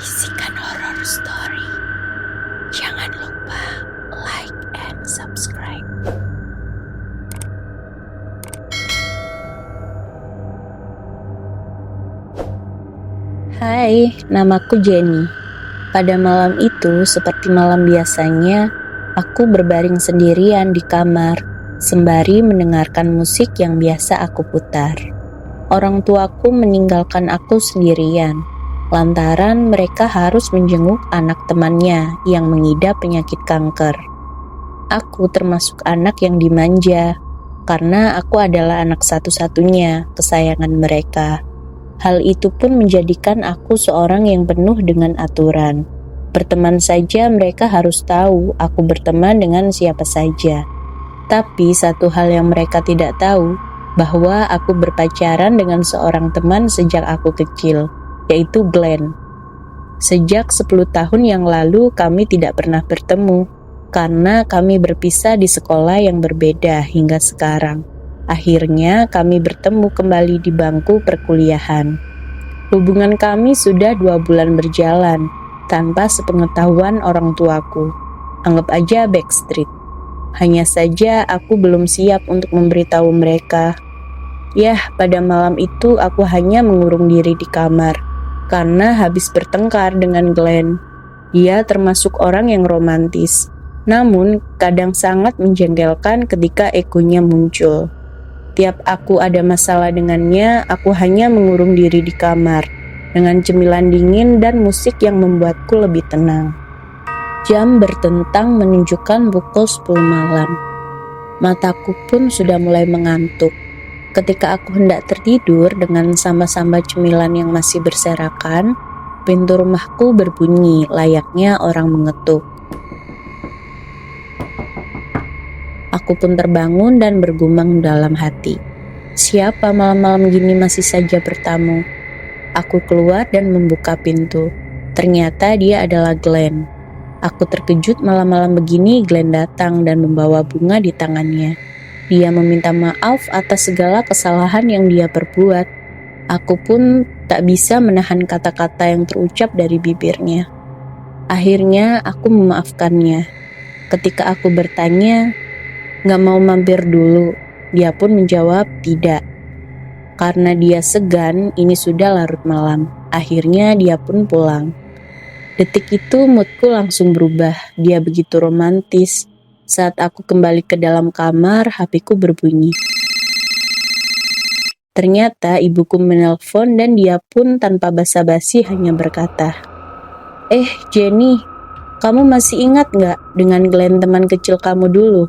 Bisikan Horror Story. Jangan lupa like and subscribe. Hai, namaku Jenny. Pada malam itu, seperti malam biasanya, aku berbaring sendirian di kamar, sembari mendengarkan musik yang biasa aku putar. Orang tuaku meninggalkan aku sendirian, lantaran mereka harus menjenguk anak temannya yang mengidap penyakit kanker. Aku termasuk anak yang dimanja, karena aku adalah anak satu-satunya kesayangan mereka. Hal itu pun menjadikan aku seorang yang penuh dengan aturan. Berteman saja mereka harus tahu aku berteman dengan siapa saja. Tapi satu hal yang mereka tidak tahu, bahwa aku berpacaran dengan seorang teman sejak aku kecil, yaitu Glenn. Sejak 10 tahun yang lalu kami tidak pernah bertemu, karena kami berpisah di sekolah yang berbeda hingga sekarang. Akhirnya kami bertemu kembali di bangku perkuliahan. Hubungan kami sudah 2 bulan berjalan, tanpa sepengetahuan orang tuaku. Anggap aja backstreet. Hanya saja aku belum siap untuk memberitahu mereka. Yah, pada malam itu aku hanya mengurung diri di kamar, karena habis bertengkar dengan Glenn. Dia termasuk orang yang romantis, namun kadang sangat menjengkelkan ketika egonya muncul. Tiap aku ada masalah dengannya, aku hanya mengurung diri di kamar, dengan cemilan dingin dan musik yang membuatku lebih tenang. Jam bertentang menunjukkan pukul 10 malam. Mataku pun sudah mulai mengantuk. Ketika aku hendak tertidur dengan samba-samba cemilan yang masih berserakan, pintu rumahku berbunyi layaknya orang mengetuk. Aku pun terbangun dan bergumam dalam hati. Siapa malam-malam gini masih saja bertamu? Aku keluar dan membuka pintu. Ternyata dia adalah Glenn. Aku terkejut malam-malam begini Glenn datang dan membawa bunga di tangannya. Dia meminta maaf atas segala kesalahan yang dia perbuat. Aku pun tak bisa menahan kata-kata yang terucap dari bibirnya. Akhirnya aku memaafkannya. Ketika aku bertanya, "Gak mau mampir dulu?" Dia pun menjawab tidak. Karena dia segan, ini sudah larut malam. Akhirnya dia pun pulang. Detik itu moodku langsung berubah. Dia begitu romantis. Saat aku kembali ke dalam kamar, HP-ku berbunyi. Ternyata ibuku menelpon dan dia pun tanpa basa-basi hanya berkata, Jenny, kamu masih ingat gak dengan Glenn teman kecil kamu dulu?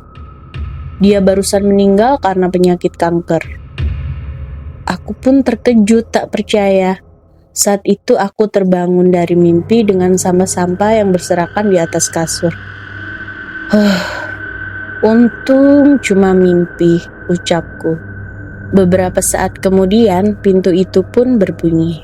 Dia barusan meninggal karena penyakit kanker. Aku pun terkejut tak percaya. Saat itu aku terbangun dari mimpi dengan sampah-sampah yang berserakan di atas kasur. Untung cuma mimpi, ucapku. Beberapa saat kemudian pintu itu pun berbunyi.